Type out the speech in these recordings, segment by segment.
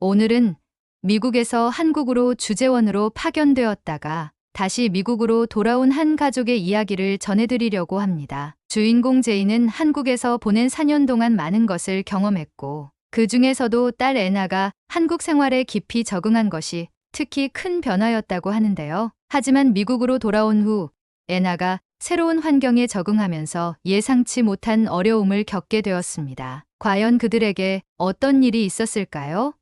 오늘은 미국에서 한국으로 주재원으로 파견되었다가 다시 미국으로 돌아온 한 가족의 이야기를 전해드리려고 합니다. 주인공 제이는 한국에서 보낸 4년 동안 많은 것을 경험했고 그 중에서도 딸 애나가 한국 생활에 깊이 적응한 것이 특히 큰 변화였다고 하는데요. 하지만 미국으로 돌아온 후 애나가 새로운 환경에 적응하면서 예상치 못한 어려움을 겪게 되었습니다. 과연 그들에게 어떤 일이 있었을까요?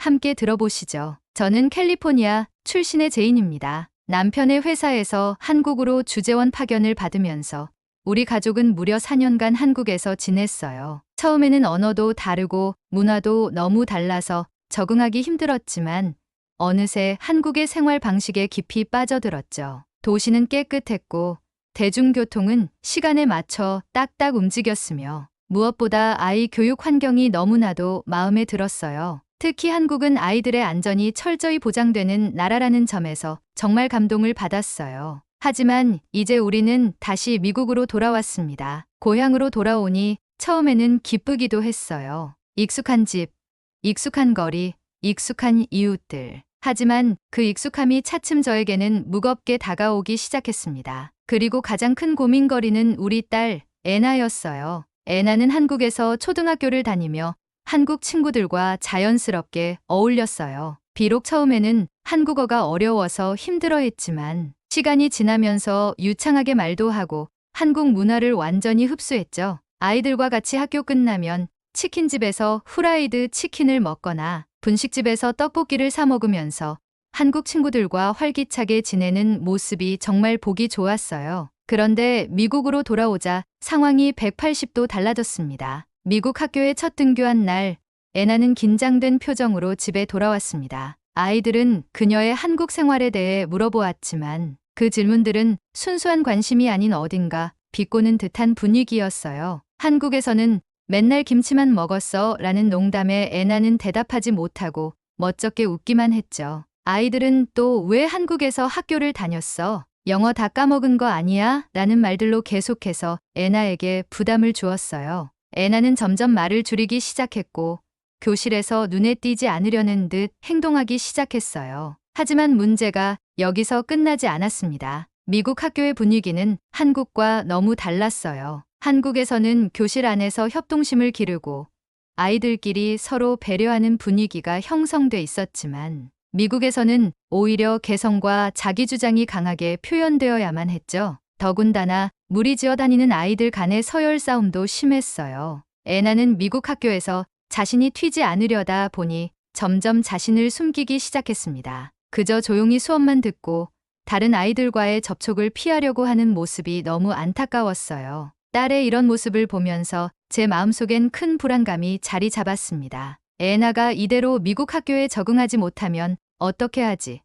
함께 들어보시죠. 저는 캘리포니아 출신의 제인입니다. 남편의 회사에서 한국으로 주재원 파견을 받으면서 우리 가족은 무려 4년간 한국에서 지냈어요. 처음에는 언어도 다르고 문화도 너무 달라서 적응하기 힘들었지만 어느새 한국의 생활 방식에 깊이 빠져들었죠. 도시는 깨끗했고 대중교통은 시간에 맞춰 딱딱 움직였으며 무엇보다 아이 교육 환경이 너무나도 마음에 들었어요. 특히 한국은 아이들의 안전이 철저히 보장되는 나라라는 점에서 정말 감동을 받았어요. 하지만 이제 우리는 다시 미국으로 돌아왔습니다. 고향으로 돌아오니 처음에는 기쁘기도 했어요. 익숙한 집, 익숙한 거리, 익숙한 이웃들. 하지만 그 익숙함이 차츰 저에게는 무겁게 다가오기 시작했습니다. 그리고 가장 큰 고민거리는 우리 딸 애나였어요. 애나는 한국에서 초등학교를 다니며 한국 친구들과 자연스럽게 어울렸어요. 비록 처음에는 한국어가 어려워서 힘들어했지만 시간이 지나면서 유창하게 말도 하고 한국 문화를 완전히 흡수했죠. 아이들과 같이 학교 끝나면 치킨집에서 후라이드 치킨을 먹거나 분식집에서 떡볶이를 사 먹으면서 한국 친구들과 활기차게 지내는 모습이 정말 보기 좋았어요. 그런데 미국으로 돌아오자 상황이 180도 달라졌습니다. 미국 학교에 첫 등교한 날, 애나는 긴장된 표정으로 집에 돌아왔습니다. 아이들은 그녀의 한국 생활에 대해 물어보았지만 그 질문들은 순수한 관심이 아닌 어딘가 비꼬는 듯한 분위기였어요. 한국에서는 맨날 김치만 먹었어 라는 농담에 애나는 대답하지 못하고 멋쩍게 웃기만 했죠. 아이들은 또 왜 한국에서 학교를 다녔어? 영어 다 까먹은 거 아니야? 라는 말들로 계속해서 애나에게 부담을 주었어요. 애나는 점점 말을 줄이기 시작했고 교실에서 눈에 띄지 않으려는 듯 행동하기 시작했어요. 하지만 문제가 여기서 끝나지 않았습니다. 미국 학교의 분위기는 한국과 너무 달랐어요. 한국에서는 교실 안에서 협동심을 기르고 아이들끼리 서로 배려하는 분위기가 형성돼 있었지만 미국에서는 오히려 개성과 자기주장이 강하게 표현되어야만 했죠. 더군다나 무리지어 다니는 아이들 간의 서열 싸움도 심했어요. 애나는 미국 학교에서 자신이 튀지 않으려다 보니 점점 자신을 숨기기 시작했습니다. 그저 조용히 수업만 듣고 다른 아이들과의 접촉을 피하려고 하는 모습이 너무 안타까웠어요. 딸의 이런 모습을 보면서 제 마음속엔 큰 불안감이 자리 잡았습니다. 애나가 이대로 미국 학교에 적응하지 못하면 어떻게 하지?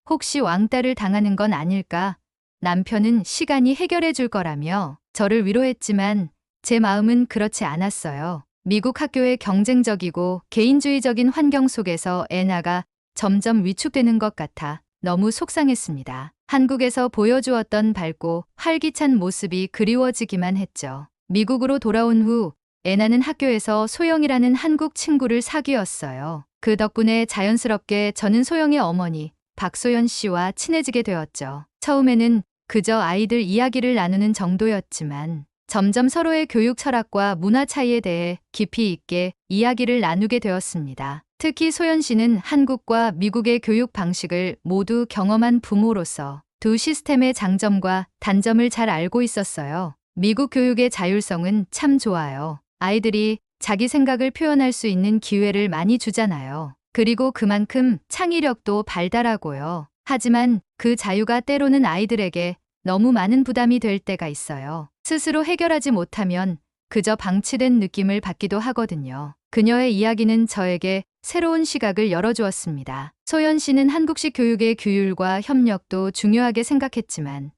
혹시 왕따를 당하는 건 아닐까? 남편은 시간이 해결해 줄 거라며 저를 위로했지만 제 마음은 그렇지 않았어요. 미국 학교의 경쟁적이고 개인주의적인 환경 속에서 애나가 점점 위축되는 것 같아 너무 속상했습니다. 한국에서 보여주었던 밝고 활기찬 모습이 그리워지기만 했죠. 미국으로 돌아온 후 애나는 학교에서 소영이라는 한국 친구를 사귀었어요. 그 덕분에 자연스럽게 저는 소영의 어머니 박소연 씨와 친해지게 되었죠. 처음에는 그저 아이들 이야기를 나누는 정도였지만 점점 서로의 교육 철학과 문화 차이에 대해 깊이 있게 이야기를 나누게 되었습니다. 특히 소연 씨는 한국과 미국의 교육 방식을 모두 경험한 부모로서 두 시스템의 장점과 단점을 잘 알고 있었어요. 미국 교육의 자율성은 참 좋아요. 아이들이 자기 생각을 표현할 수 있는 기회를 많이 주잖아요. 그리고 그만큼 창의력도 발달하고요. 하지만 그 자유가 때로는 아이들에게 너무 많은 부담이 될 때가 있어요. 스스로 해결하지 못하면 그저 방치된 느낌을 받기도 하거든요. 그녀의 이야기는 저에게 새로운 시각을 열어주었습니다. 소연 씨는 한국식 교육의 규율과 협력도 중요하게 생각했지만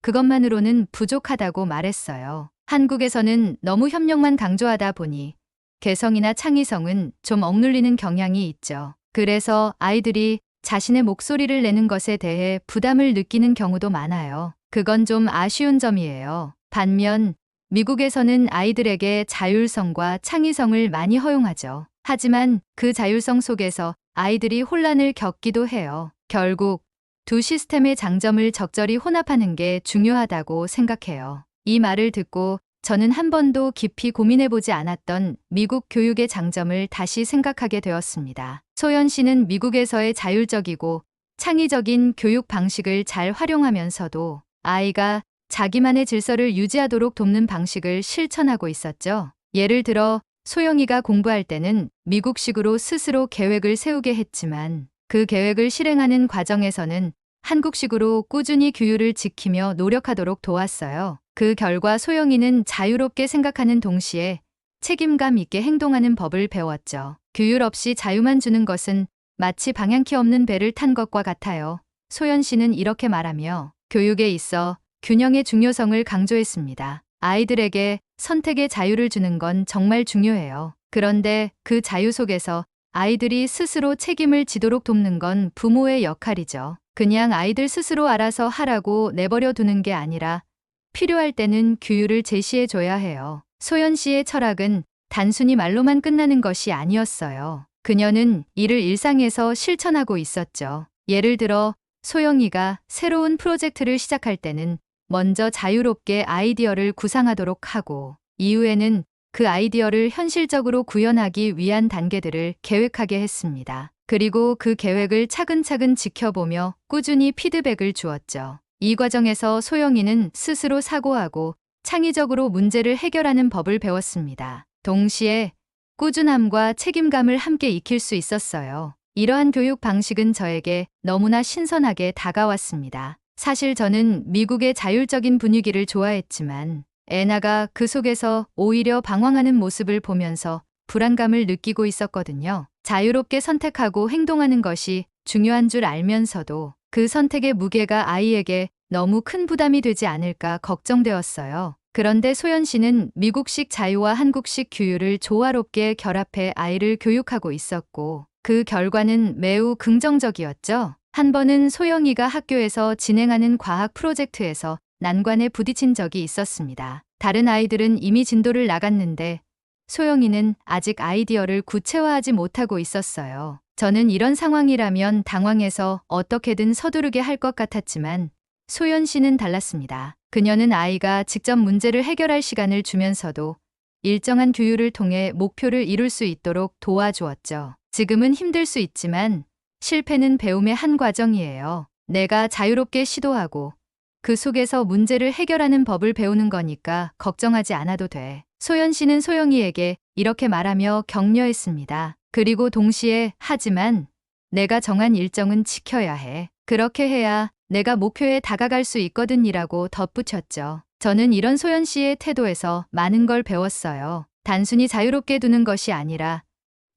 그것만으로는 부족하다고 말했어요. 한국에서는 너무 협력만 강조하다 보니 개성이나 창의성은 좀 억눌리는 경향이 있죠. 그래서 아이들이 자신의 목소리를 내는 것에 대해 부담을 느끼는 경우도 많아요. 그건 좀 아쉬운 점이에요. 반면 미국에서는 아이들에게 자율성과 창의성을 많이 허용하죠. 하지만 그 자율성 속에서 아이들이 혼란을 겪기도 해요. 결국 두 시스템의 장점을 적절히 혼합하는 게 중요하다고 생각해요. 이 말을 듣고 저는 한 번도 깊이 고민해보지 않았던 미국 교육의 장점을 다시 생각하게 되었습니다. 소연 씨는 미국에서의 자율적이고 창의적인 교육 방식을 잘 활용하면서도 아이가 자기만의 질서를 유지하도록 돕는 방식을 실천하고 있었죠. 예를 들어 소영이가 공부할 때는 미국식으로 스스로 계획을 세우게 했지만 그 계획을 실행하는 과정에서는 한국식으로 꾸준히 규율을 지키며 노력하도록 도왔어요. 그 결과 소영이는 자유롭게 생각하는 동시에 책임감 있게 행동하는 법을 배웠죠. 규율 없이 자유만 주는 것은 마치 방향키 없는 배를 탄 것과 같아요. 소연 씨는 이렇게 말하며 교육에 있어 균형의 중요성을 강조했습니다. 아이들에게 선택의 자유를 주는 건 정말 중요해요. 그런데 그 자유 속에서 아이들이 스스로 책임을 지도록 돕는 건 부모의 역할이죠. 그냥 아이들 스스로 알아서 하라고 내버려 두는 게 아니라 필요할 때는 규율을 제시해 줘야 해요. 소연 씨의 철학은 단순히 말로만 끝나는 것이 아니었어요. 그녀는 이를 일상에서 실천하고 있었죠. 예를 들어 소영이가 새로운 프로젝트를 시작할 때는 먼저 자유롭게 아이디어를 구상하도록 하고 이후에는 그 아이디어를 현실적으로 구현하기 위한 단계들을 계획하게 했습니다. 그리고 그 계획을 차근차근 지켜보며 꾸준히 피드백을 주었죠. 이 과정에서 소영이는 스스로 사고하고 창의적으로 문제를 해결하는 법을 배웠습니다. 동시에 꾸준함과 책임감을 함께 익힐 수 있었어요. 이러한 교육 방식은 저에게 너무나 신선하게 다가왔습니다. 사실 저는 미국의 자율적인 분위기를 좋아했지만 애나가 그 속에서 오히려 방황하는 모습을 보면서 불안감을 느끼고 있었거든요. 자유롭게 선택하고 행동하는 것이 중요한 줄 알면서도 그 선택의 무게가 아이에게 너무 큰 부담이 되지 않을까 걱정되었어요. 그런데 소연 씨는 미국식 자유와 한국식 규율을 조화롭게 결합해 아이를 교육하고 있었고 그 결과는 매우 긍정적이었죠. 한 번은 소영이가 학교에서 진행하는 과학 프로젝트에서 난관에 부딪힌 적이 있었습니다. 다른 아이들은 이미 진도를 나갔는데 소영이는 아직 아이디어를 구체화하지 못하고 있었어요. 저는 이런 상황이라면 당황해서 어떻게든 서두르게 할 것 같았지만 소연 씨는 달랐습니다. 그녀는 아이가 직접 문제를 해결할 시간을 주면서도 일정한 규율을 통해 목표를 이룰 수 있도록 도와주었죠. 지금은 힘들 수 있지만 실패는 배움의 한 과정이에요. 내가 자유롭게 시도하고 그 속에서 문제를 해결하는 법을 배우는 거니까 걱정하지 않아도 돼. 소연 씨는 소영이에게 이렇게 말하며 격려했습니다. 그리고 동시에 하지만 내가 정한 일정은 지켜야 해. 그렇게 해야 내가 목표에 다가갈 수 있거든이라고 덧붙였죠. 저는 이런 소연 씨의 태도에서 많은 걸 배웠어요. 단순히 자유롭게 두는 것이 아니라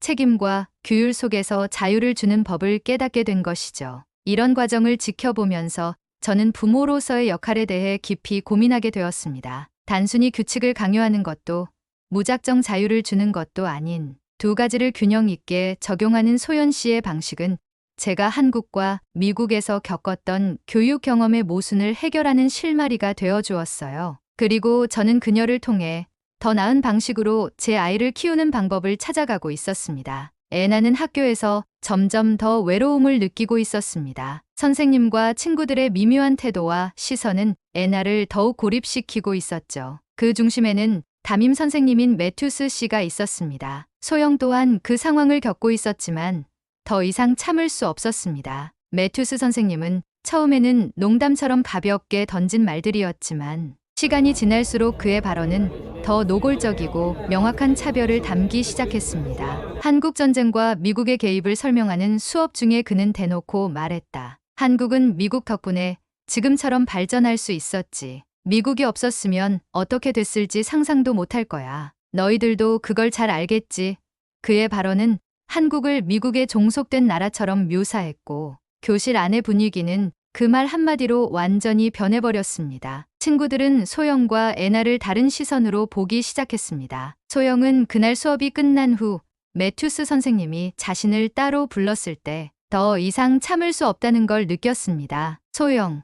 책임과 규율 속에서 자유를 주는 법을 깨닫게 된 것이죠. 이런 과정을 지켜보면서 저는 부모로서의 역할에 대해 깊이 고민하게 되었습니다. 단순히 규칙을 강요하는 것도 무작정 자유를 주는 것도 아닌 두 가지를 균형 있게 적용하는 소연 씨의 방식은 제가 한국과 미국에서 겪었던 교육 경험의 모순을 해결하는 실마리가 되어 주었어요. 그리고 저는 그녀를 통해 더 나은 방식으로 제 아이를 키우는 방법을 찾아가고 있었습니다. 애나는 학교에서 점점 더 외로움을 느끼고 있었습니다. 선생님과 친구들의 미묘한 태도와 시선은 애나를 더욱 고립시키고 있었죠. 그 중심에는 담임 선생님인 매튜스 씨가 있었습니다. 소영 또한 그 상황을 겪고 있었지만 더 이상 참을 수 없었습니다. 매튜스 선생님은 처음에는 농담처럼 가볍게 던진 말들이었지만 시간이 지날수록 그의 발언은 더 노골적이고 명확한 차별을 담기 시작했습니다. 한국 전쟁과 미국의 개입을 설명하는 수업 중에 그는 대놓고 말했다. 한국은 미국 덕분에 지금처럼 발전할 수 있었지. 미국이 없었으면 어떻게 됐을지 상상도 못할 거야. 너희들도 그걸 잘 알겠지. 그의 발언은 한국을 미국에 종속된 나라처럼 묘사했고 교실 안의 분위기는 그 말 한마디로 완전히 변해버렸습니다. 친구들은 소영과 애나를 다른 시선으로 보기 시작했습니다. 소영은 그날 수업이 끝난 후 매튜스 선생님이 자신을 따로 불렀을 때 더 이상 참을 수 없다는 걸 느꼈습니다. 소영,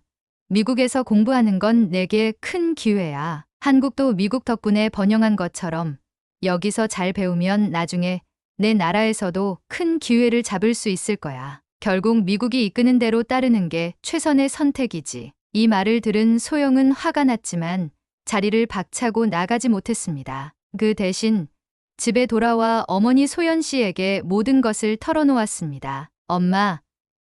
미국에서 공부하는 건 내게 큰 기회야. 한국도 미국 덕분에 번영한 것처럼 여기서 잘 배우면 나중에 내 나라에서도 큰 기회를 잡을 수 있을 거야. 결국 미국이 이끄는 대로 따르는 게 최선의 선택이지. 이 말을 들은 소영은 화가 났지만 자리를 박차고 나가지 못했습니다. 그 대신 집에 돌아와 어머니 소연 씨에게 모든 것을 털어놓았습니다. 엄마,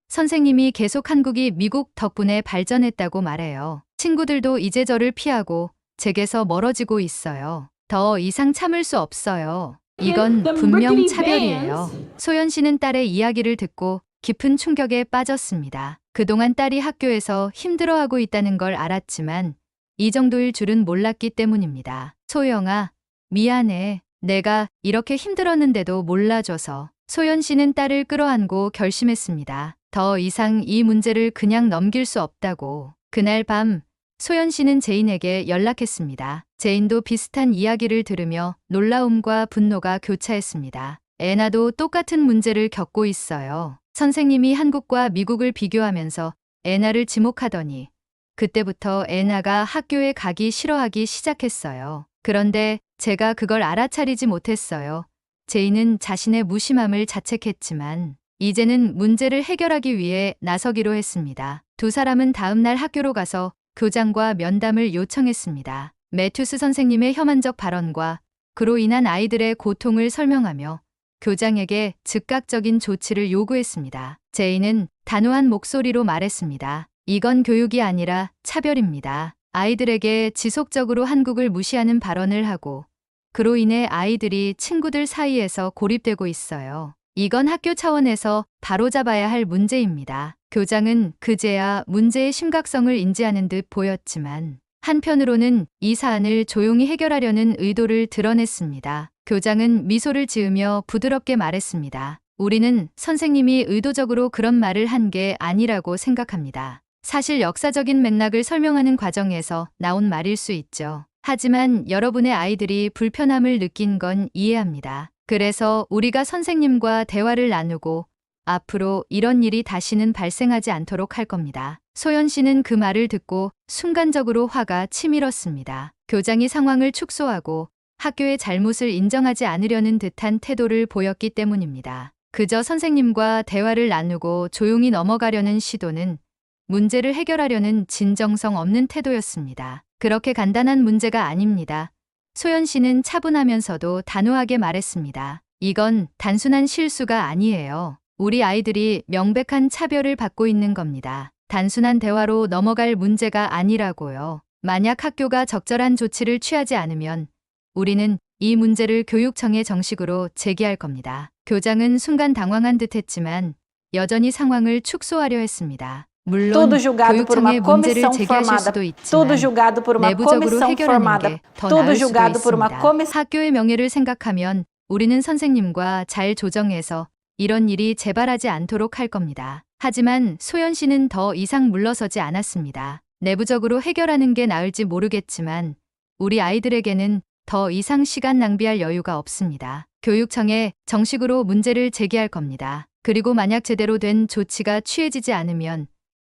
선생님이 계속 한국이 미국 덕분에 발전했다고 말해요. 친구들도 이제 저를 피하고 제게서 멀어지고 있어요. 더 이상 참을 수 없어요. 이건 분명 차별이에요. 소연 씨는 딸의 이야기를 듣고 깊은 충격에 빠졌습니다. 그동안 딸이 학교에서 힘들어하고 있다는 걸 알았지만 이 정도일 줄은 몰랐기 때문입니다. 소영아, 미안해. 내가 이렇게 힘들었는데도 몰라줘서. 소연 씨는 딸을 끌어안고 결심했습니다. 더 이상 이 문제를 그냥 넘길 수 없다고. 그날 밤 소연 씨는 제인에게 연락했습니다. 제인도 비슷한 이야기를 들으며 놀라움과 분노가 교차했습니다. 애나도 똑같은 문제를 겪고 있어요. 선생님이 한국과 미국을 비교하면서 애나를 지목하더니 그때부터 애나가 학교에 가기 싫어하기 시작했어요. 그런데 제가 그걸 알아차리지 못했어요. 제인은 자신의 무심함을 자책했지만 이제는 문제를 해결하기 위해 나서기로 했습니다. 두 사람은 다음 날 학교로 가서 교장과 면담을 요청했습니다. 매튜스 선생님의 혐한적 발언과 그로 인한 아이들의 고통을 설명하며 교장에게 즉각적인 조치를 요구했습니다. 제인은 단호한 목소리로 말했습니다. 이건 교육이 아니라 차별입니다. 아이들에게 지속적으로 한국을 무시하는 발언을 하고 그로 인해 아이들이 친구들 사이에서 고립되고 있어요. 이건 학교 차원에서 바로잡아야 할 문제입니다. 교장은 그제야 문제의 심각성을 인지하는 듯 보였지만 한편으로는 이 사안을 조용히 해결하려는 의도를 드러냈습니다. 교장은 미소를 지으며 부드럽게 말했습니다. 우리는 선생님이 의도적으로 그런 말을 한 게 아니라고 생각합니다. 사실 역사적인 맥락을 설명하는 과정에서 나온 말일 수 있죠. 하지만 여러분의 아이들이 불편함을 느낀 건 이해합니다. 그래서 우리가 선생님과 대화를 나누고 앞으로 이런 일이 다시는 발생하지 않도록 할 겁니다. 소연 씨는 그 말을 듣고 순간적으로 화가 치밀었습니다. 교장이 상황을 축소하고 학교의 잘못을 인정하지 않으려는 듯한 태도를 보였기 때문입니다. 그저 선생님과 대화를 나누고 조용히 넘어가려는 시도는 문제를 해결하려는 진정성 없는 태도였습니다. 그렇게 간단한 문제가 아닙니다. 소연 씨는 차분하면서도 단호하게 말했습니다. 이건 단순한 실수가 아니에요. 우리 아이들이 명백한 차별을 받고 있는 겁니다. 단순한 대화로 넘어갈 문제가 아니라고요. 만약 학교가 적절한 조치를 취하지 않으면 우리는 이 문제를 교육청에 정식으로 제기할 겁니다. 교장은 순간 당황한 듯했지만 여전히 상황을 축소하려 했습니다. 물론 교육청에 문제를 제기하실 수도 있지만 내부적으로 해결하는 게 더 나을 수도 있습니다. 학교의 명예를 생각하면 우리는 선생님과 잘 조정해서 이런 일이 재발하지 않도록 할 겁니다. 하지만 소연 씨는 더 이상 물러서지 않았습니다. 내부적으로 해결하는 게 나을지 모르겠지만 우리 아이들에게는 더 이상 시간 낭비할 여유가 없습니다. 교육청에 정식으로 문제를 제기할 겁니다. 그리고 만약 제대로 된 조치가 취해지지 않으면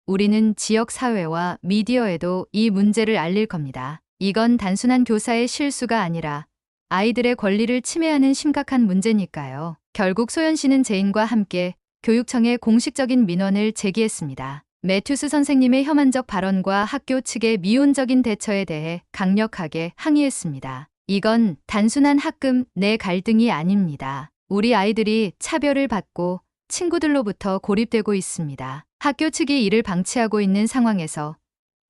우리는 지역 사회와 미디어에도 이 문제를 알릴 겁니다. 이건 단순한 교사의 실수가 아니라 아이들의 권리를 침해하는 심각한 문제니까요. 결국 소연 씨는 제인과 함께 교육청에 공식적인 민원을 제기했습니다. 매튜스 선생님의 혐한적 발언과 학교 측의 미온적인 대처에 대해 강력하게 항의했습니다. 이건 단순한 학급 내 갈등이 아닙니다. 우리 아이들이 차별을 받고 친구들로부터 고립되고 있습니다. 학교 측이 이를 방치하고 있는 상황에서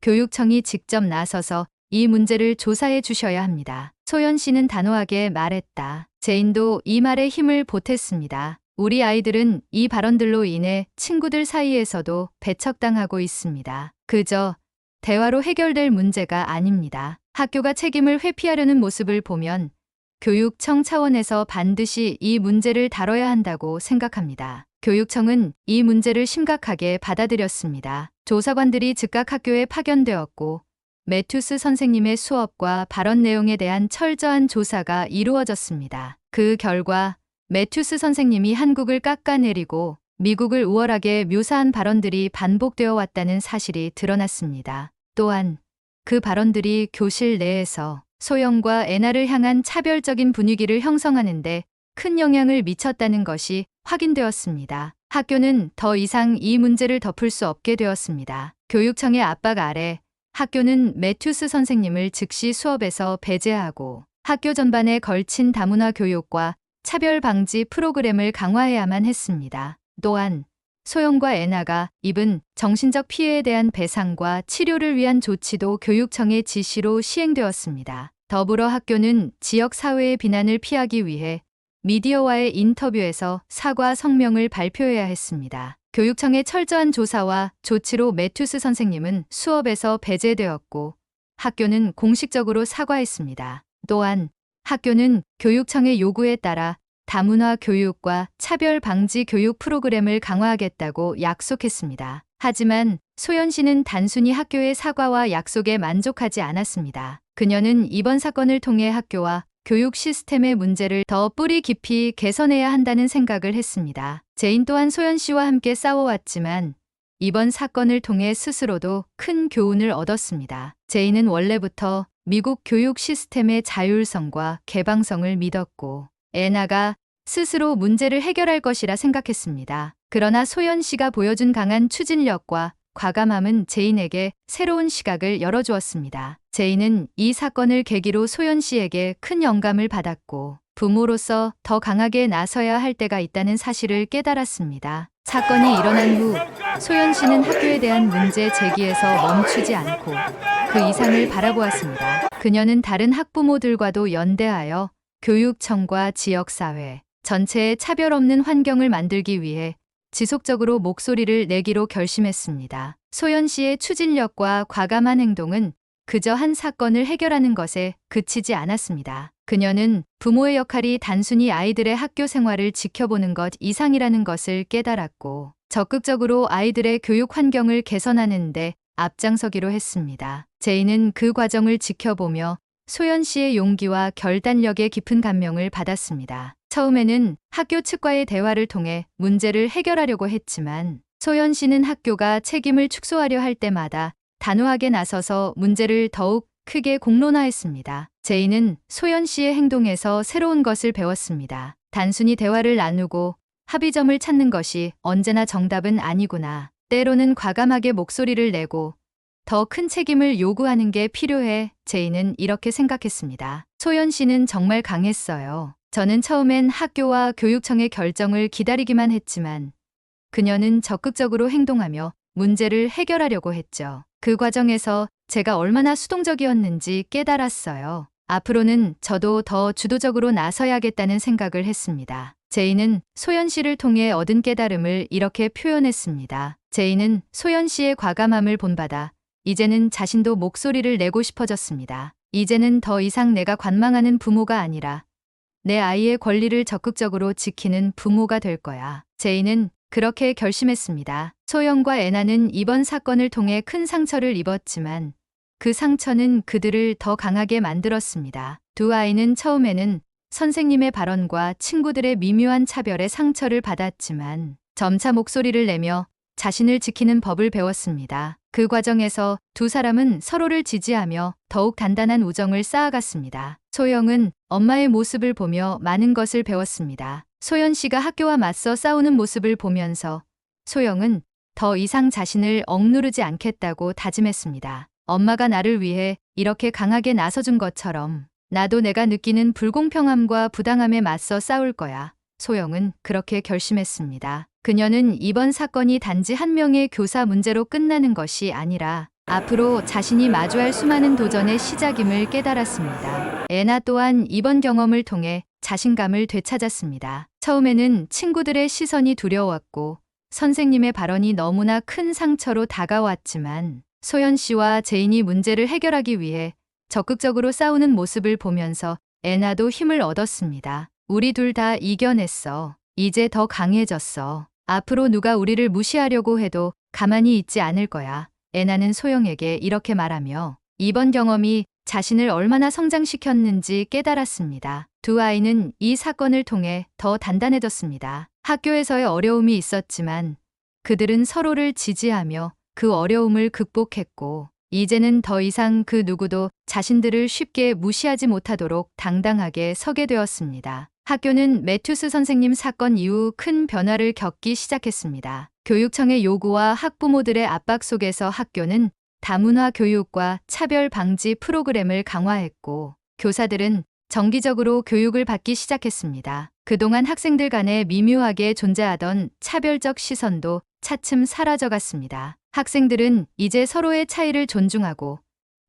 교육청이 직접 나서서 이 문제를 조사해 주셔야 합니다. 소연 씨는 단호하게 말했다. 제인도 이 말에 힘을 보탰습니다. 우리 아이들은 이 발언들로 인해 친구들 사이에서도 배척당하고 있습니다. 그저 대화로 해결될 문제가 아닙니다. 학교가 책임을 회피하려는 모습을 보면 교육청 차원에서 반드시 이 문제를 다뤄야 한다고 생각합니다. 교육청은 이 문제를 심각하게 받아들였습니다. 조사관들이 즉각 학교에 파견되었고 매튜스 선생님의 수업과 발언 내용에 대한 철저한 조사가 이루어졌습니다. 그 결과 매튜스 선생님이 한국을 깎아내리고 미국을 우월하게 묘사한 발언들이 반복되어 왔다는 사실이 드러났습니다. 또한 그 발언들이 교실 내에서 소영과 애나를 향한 차별적인 분위기를 형성하는데 큰 영향을 미쳤다는 것이 확인되었습니다. 학교는 더 이상 이 문제를 덮을 수 없게 되었습니다. 교육청의 압박 아래 학교는 매튜스 선생님을 즉시 수업에서 배제하고 학교 전반에 걸친 다문화 교육과 차별 방지 프로그램을 강화해야만 했습니다. 또한 소영과 애나가 입은 정신적 피해에 대한 배상과 치료를 위한 조치도 교육청의 지시로 시행되었습니다. 더불어 학교는 지역 사회의 비난을 피하기 위해 미디어와의 인터뷰에서 사과 성명을 발표해야 했습니다. 교육청의 철저한 조사와 조치로 매튜스 선생님은 수업에서 배제되었고 학교는 공식적으로 사과했습니다. 또한 학교는 교육청의 요구에 따라 다문화 교육과 차별 방지 교육 프로그램을 강화하겠다고 약속했습니다. 하지만 소연 씨는 단순히 학교의 사과와 약속에 만족하지 않았습니다. 그녀는 이번 사건을 통해 학교와 교육 시스템의 문제를 더 뿌리 깊이 개선해야 한다는 생각을 했습니다. 제인 또한 소연 씨와 함께 싸워왔지만 이번 사건을 통해 스스로도 큰 교훈을 얻었습니다. 제인은 원래부터 미국 교육 시스템의 자율성과 개방성을 믿었고 애나가 스스로 문제를 해결할 것이라 생각했습니다. 그러나 소연 씨가 보여준 강한 추진력과 과감함은 제인에게 새로운 시각을 열어주었습니다. 제인은 이 사건을 계기로 소연 씨에게 큰 영감을 받았고 부모로서 더 강하게 나서야 할 때가 있다는 사실을 깨달았습니다. 사건이 일어난 후 소연 씨는 학교에 대한 문제 제기에서 멈추지 않고 그 이상을 바라보았습니다. 그녀는 다른 학부모들과도 연대하여 교육청과 지역사회 전체에 차별 없는 환경을 만들기 위해 지속적으로 목소리를 내기로 결심했습니다. 소연 씨의 추진력과 과감한 행동은 그저 한 사건을 해결하는 것에 그치지 않았습니다. 그녀는 부모의 역할이 단순히 아이들의 학교 생활을 지켜보는 것 이상이라는 것을 깨달았고 적극적으로 아이들의 교육 환경을 개선하는 데 앞장서기로 했습니다. 제인은 그 과정을 지켜보며 소연 씨의 용기와 결단력에 깊은 감명을 받았습니다. 처음에는 학교 측과의 대화를 통해 문제를 해결하려고 했지만 소연 씨는 학교가 책임을 축소하려 할 때마다 단호하게 나서서 문제를 더욱 크게 공론화했습니다. 제인은 소연 씨의 행동에서 새로운 것을 배웠습니다. 단순히 대화를 나누고 합의점을 찾는 것이 언제나 정답은 아니구나. 때로는 과감하게 목소리를 내고 더 큰 책임을 요구하는 게 필요해. 제인은 이렇게 생각했습니다. 소연 씨는 정말 강했어요. 저는 처음엔 학교와 교육청의 결정을 기다리기만 했지만 그녀는 적극적으로 행동하며 문제를 해결하려고 했죠. 그 과정에서 제가 얼마나 수동적이었는지 깨달았어요. 앞으로는 저도 더 주도적으로 나서야겠다는 생각을 했습니다. 제인은 소연 씨를 통해 얻은 깨달음을 이렇게 표현했습니다. 제인은 소연 씨의 과감함을 본받아 이제는 자신도 목소리를 내고 싶어졌습니다. 이제는 더 이상 내가 관망하는 부모가 아니라 내 아이의 권리를 적극적으로 지키는 부모가 될 거야. 제인은 그렇게 결심했습니다. 소영과 애나는 이번 사건을 통해 큰 상처를 입었지만 그 상처는 그들을 더 강하게 만들었습니다. 두 아이는 처음에는 선생님의 발언과 친구들의 미묘한 차별에 상처를 받았지만 점차 목소리를 내며 자신을 지키는 법을 배웠습니다. 그 과정에서 두 사람은 서로를 지지하며 더욱 단단한 우정을 쌓아갔습니다. 소영은 엄마의 모습을 보며 많은 것을 배웠습니다. 소연 씨가 학교와 맞서 싸우는 모습을 보면서 소영은 더 이상 자신을 억누르지 않겠다고 다짐했습니다. 엄마가 나를 위해 이렇게 강하게 나서준 것처럼 나도 내가 느끼는 불공평함과 부당함에 맞서 싸울 거야. 소영은 그렇게 결심했습니다. 그녀는 이번 사건이 단지 한 명의 교사 문제로 끝나는 것이 아니라 앞으로 자신이 마주할 수많은 도전의 시작임을 깨달았습니다. 애나 또한 이번 경험을 통해 자신감을 되찾았습니다. 처음에는 친구들의 시선이 두려웠고 선생님의 발언이 너무나 큰 상처로 다가왔지만 소연 씨와 제인이 문제를 해결하기 위해 적극적으로 싸우는 모습을 보면서 애나도 힘을 얻었습니다. 우리 둘 다 이겨냈어. 이제 더 강해졌어. 앞으로 누가 우리를 무시하려고 해도 가만히 있지 않을 거야. 애나는 소영에게 이렇게 말하며 이번 경험이 자신을 얼마나 성장시켰는지 깨달았습니다. 두 아이는 이 사건을 통해 더 단단해졌습니다. 학교에서의 어려움이 있었지만 그들은 서로를 지지하며 그 어려움을 극복했고 이제는 더 이상 그 누구도 자신들을 쉽게 무시하지 못하도록 당당하게 서게 되었습니다. 학교는 매튜스 선생님 사건 이후 큰 변화를 겪기 시작했습니다. 교육청의 요구와 학부모들의 압박 속에서 학교는 다문화 교육과 차별 방지 프로그램을 강화했고, 교사들은 정기적으로 교육을 받기 시작했습니다. 그동안 학생들 간에 미묘하게 존재하던 차별적 시선도 차츰 사라져갔습니다. 학생들은 이제 서로의 차이를 존중하고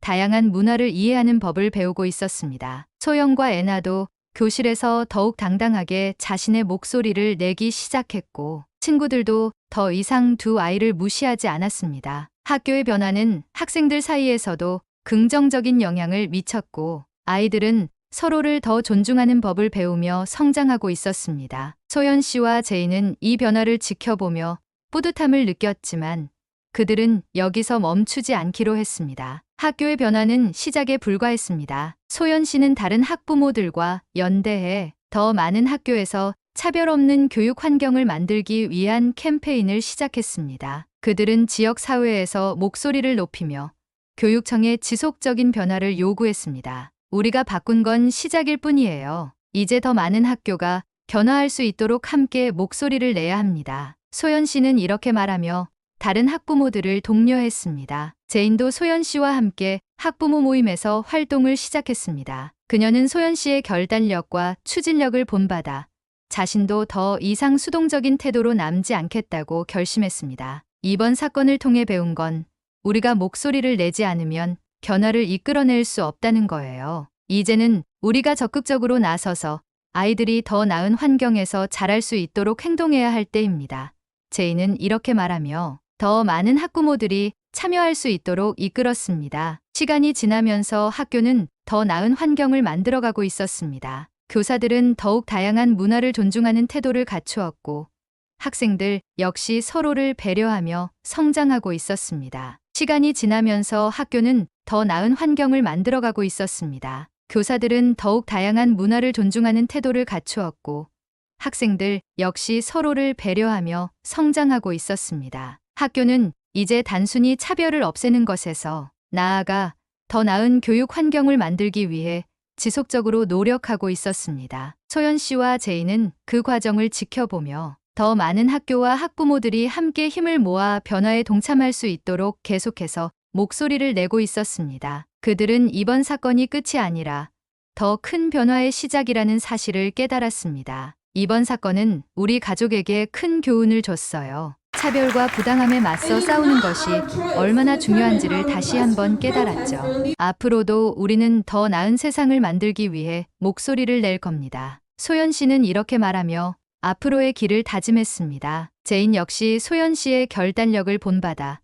다양한 문화를 이해하는 법을 배우고 있었습니다. 소영과 애나도 교실에서 더욱 당당하게 자신의 목소리를 내기 시작했고, 친구들도 더 이상 두 아이를 무시하지 않았습니다. 학교의 변화는 학생들 사이에서도 긍정적인 영향을 미쳤고, 아이들은 서로를 더 존중하는 법을 배우며 성장하고 있었습니다. 소연 씨와 제이는 이 변화를 지켜보며 뿌듯함을 느꼈지만, 그들은 여기서 멈추지 않기로 했습니다. 학교의 변화는 시작에 불과했습니다. 소연 씨는 다른 학부모들과 연대해 더 많은 학교에서 차별 없는 교육 환경을 만들기 위한 캠페인을 시작했습니다. 그들은 지역 사회에서 목소리를 높이며 교육청에 지속적인 변화를 요구했습니다. 우리가 바꾼 건 시작일 뿐이에요. 이제 더 많은 학교가 변화할 수 있도록 함께 목소리를 내야 합니다. 소연 씨는 이렇게 말하며 다른 학부모들을 독려했습니다. 제인도 소연 씨와 함께 학부모 모임에서 활동을 시작했습니다. 그녀는 소연 씨의 결단력과 추진력을 본받아 자신도 더 이상 수동적인 태도로 남지 않겠다고 결심했습니다. 이번 사건을 통해 배운 건 우리가 목소리를 내지 않으면 변화를 이끌어낼 수 없다는 거예요. 이제는 우리가 적극적으로 나서서 아이들이 더 나은 환경에서 자랄 수 있도록 행동해야 할 때입니다. 제인은 이렇게 말하며 더 많은 학부모들이 참여할 수 있도록 이끌었습니다. 시간이 지나면서 학교는 더 나은 환경을 만들어가고 있었습니다. 교사들은 더욱 다양한 문화를 존중하는 태도를 갖추었고, 학생들 역시 서로를 배려하며 성장하고 있었습니다. 시간이 지나면서 학교는 더 나은 환경을 만들어가고 있었습니다. 교사들은 더욱 다양한 문화를 존중하는 태도를 갖추었고, 학생들 역시 서로를 배려하며 성장하고 있었습니다. 학교는 이제 단순히 차별을 없애는 것에서 나아가 더 나은 교육 환경을 만들기 위해 지속적으로 노력하고 있었습니다. 소연 씨와 제이는 그 과정을 지켜보며 더 많은 학교와 학부모들이 함께 힘을 모아 변화에 동참할 수 있도록 계속해서 목소리를 내고 있었습니다. 그들은 이번 사건이 끝이 아니라 더 큰 변화의 시작이라는 사실을 깨달았습니다. 이번 사건은 우리 가족에게 큰 교훈을 줬어요. 차별과 부당함에 맞서 싸우는 것이 얼마나 중요한지를 다시 한번 깨달았죠. 앞으로도 우리는 더 나은 세상을 만들기 위해 목소리를 낼 겁니다. 소연 씨는 이렇게 말하며 앞으로의 길을 다짐했습니다. 제인 역시 소연 씨의 결단력을 본받아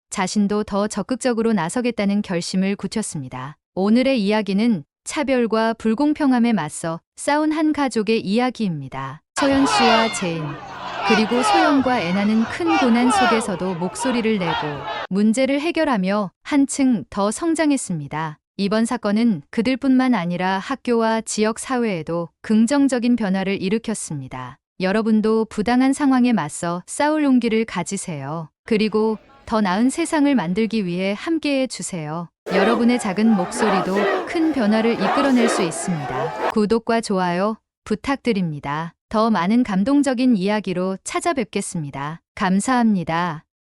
자신도 더 적극적으로 나서겠다는 결심을 굳혔습니다. 오늘의 이야기는 차별과 불공평함에 맞서 싸운 한 가족의 이야기입니다. 소연 씨와 제인, 그리고 소연과 애나는 큰 고난 속에서도 목소리를 내고 문제를 해결하며 한층 더 성장했습니다. 이번 사건은 그들뿐만 아니라 학교와 지역 사회에도 긍정적인 변화를 일으켰습니다. 여러분도 부당한 상황에 맞서 싸울 용기를 가지세요. 그리고 더 나은 세상을 만들기 위해 함께해 주세요. 여러분의 작은 목소리도 큰 변화를 이끌어낼 수 있습니다. 구독과 좋아요 부탁드립니다. 더 많은 감동적인 이야기로 찾아뵙겠습니다. 감사합니다.